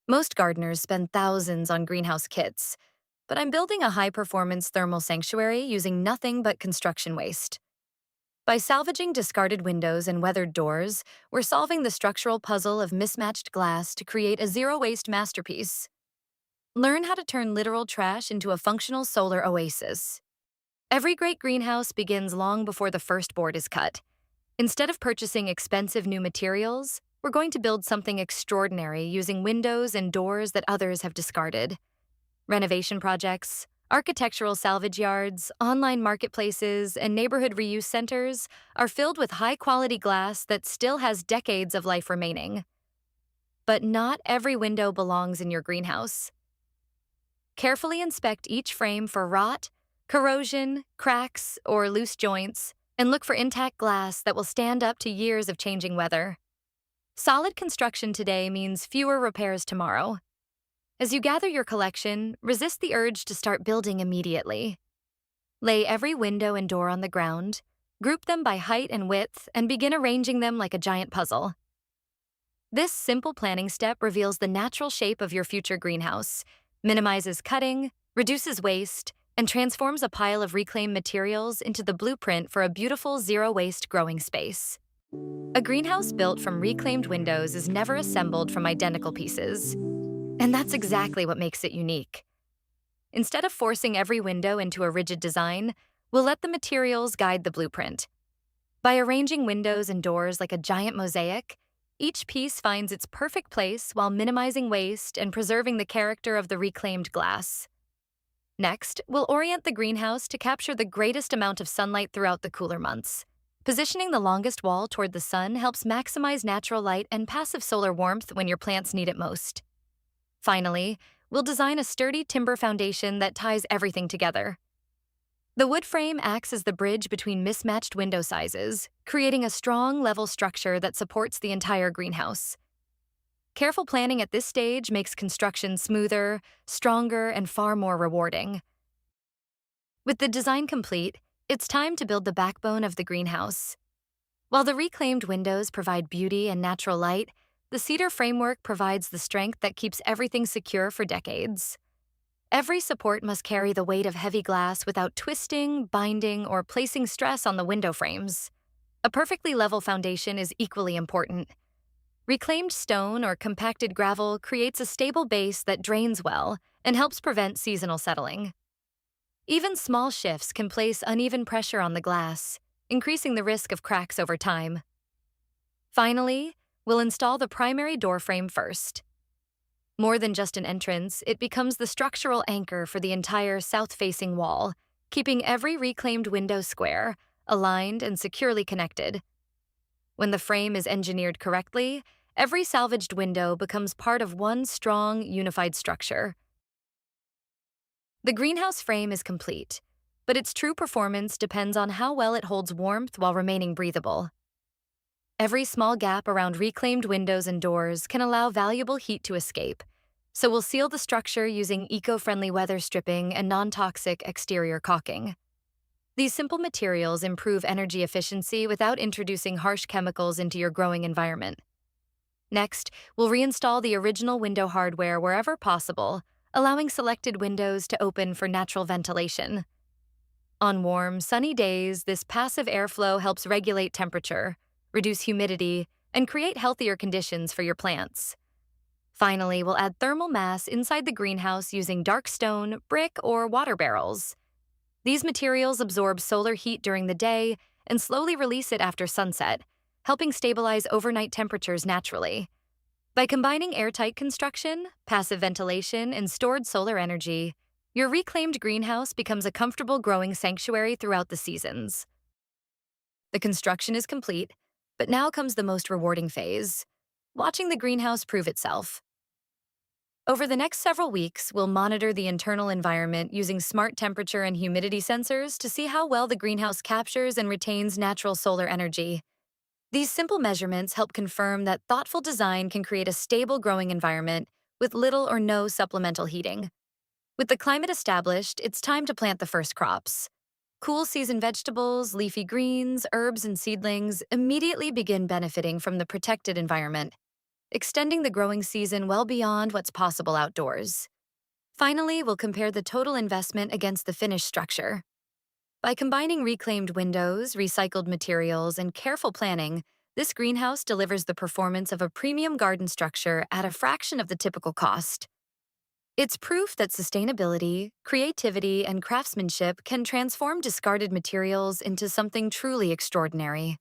Most gardeners spend thousands on greenhouse kits, but I'm building a high-performance thermal sanctuary using nothing but construction waste. By salvaging discarded windows and weathered doors, we're solving the structural puzzle of mismatched glass to create a zero-waste masterpiece. Learn how to turn literal trash into a functional solar oasis. Every great greenhouse begins long before the first board is cut. Instead of purchasing expensive new materials, we're going to build something extraordinary using windows and doors that others have discarded. Renovation projects, architectural salvage yards, online marketplaces, and neighborhood reuse centers are filled with high-quality glass that still has decades of life remaining. But not every window belongs in your greenhouse. Carefully inspect each frame for rot, corrosion, cracks, or loose joints, and look for intact glass that will stand up to years of changing weather. Solid construction today means fewer repairs tomorrow. As you gather your collection, resist the urge to start building immediately. Lay every window and door on the ground, group them by height and width, and begin arranging them like a giant puzzle. This simple planning step reveals the natural shape of your future greenhouse, minimizes cutting, reduces waste, and transforms a pile of reclaimed materials into the blueprint for a beautiful zero-waste growing space. A greenhouse built from reclaimed windows is never assembled from identical pieces. And that's exactly what makes it unique. Instead of forcing every window into a rigid design, we'll let the materials guide the blueprint. By arranging windows and doors like a giant mosaic, each piece finds its perfect place while minimizing waste and preserving the character of the reclaimed glass. Next, we'll orient the greenhouse to capture the greatest amount of sunlight throughout the cooler months. Positioning the longest wall toward the sun helps maximize natural light and passive solar warmth when your plants need it most. Finally, we'll design a sturdy timber foundation that ties everything together. The wood frame acts as the bridge between mismatched window sizes, creating a strong, level structure that supports the entire greenhouse. Careful planning at this stage makes construction smoother, stronger, and far more rewarding. With the design complete, it's time to build the backbone of the greenhouse. While the reclaimed windows provide beauty and natural light, the cedar framework provides the strength that keeps everything secure for decades. Every support must carry the weight of heavy glass without twisting, binding, or placing stress on the window frames. A perfectly level foundation is equally important. Reclaimed stone or compacted gravel creates a stable base that drains well and helps prevent seasonal settling. Even small shifts can place uneven pressure on the glass, increasing the risk of cracks over time. Finally, we'll install the primary door frame first. More than just an entrance, it becomes the structural anchor for the entire south-facing wall, keeping every reclaimed window square, aligned, and securely connected. When the frame is engineered correctly, every salvaged window becomes part of one strong, unified structure. The greenhouse frame is complete, but its true performance depends on how well it holds warmth while remaining breathable. Every small gap around reclaimed windows and doors can allow valuable heat to escape, so we'll seal the structure using eco-friendly weather stripping and non-toxic exterior caulking. These simple materials improve energy efficiency without introducing harsh chemicals into your growing environment. Next, we'll reinstall the original window hardware wherever possible, allowing selected windows to open for natural ventilation. On warm, sunny days, this passive airflow helps regulate temperature, reduce humidity, and create healthier conditions for your plants. Finally, we'll add thermal mass inside the greenhouse using dark stone, brick, or water barrels. These materials absorb solar heat during the day and slowly release it after sunset, helping stabilize overnight temperatures naturally. By combining airtight construction, passive ventilation, and stored solar energy, your reclaimed greenhouse becomes a comfortable growing sanctuary throughout the seasons. The construction is complete, but now comes the most rewarding phase, watching the greenhouse prove itself. Over the next several weeks, we'll monitor the internal environment using smart temperature and humidity sensors to see how well the greenhouse captures and retains natural solar energy. These simple measurements help confirm that thoughtful design can create a stable growing environment with little or no supplemental heating. With the climate established, it's time to plant the first crops. Cool season vegetables, leafy greens, herbs, and seedlings immediately begin benefiting from the protected environment. extending the growing season well beyond what's possible outdoors. Finally, we'll compare the total investment against the finished structure. By combining reclaimed windows, recycled materials, and careful planning, this greenhouse delivers the performance of a premium garden structure at a fraction of the typical cost. It's proof that sustainability, creativity, and craftsmanship can transform discarded materials into something truly extraordinary.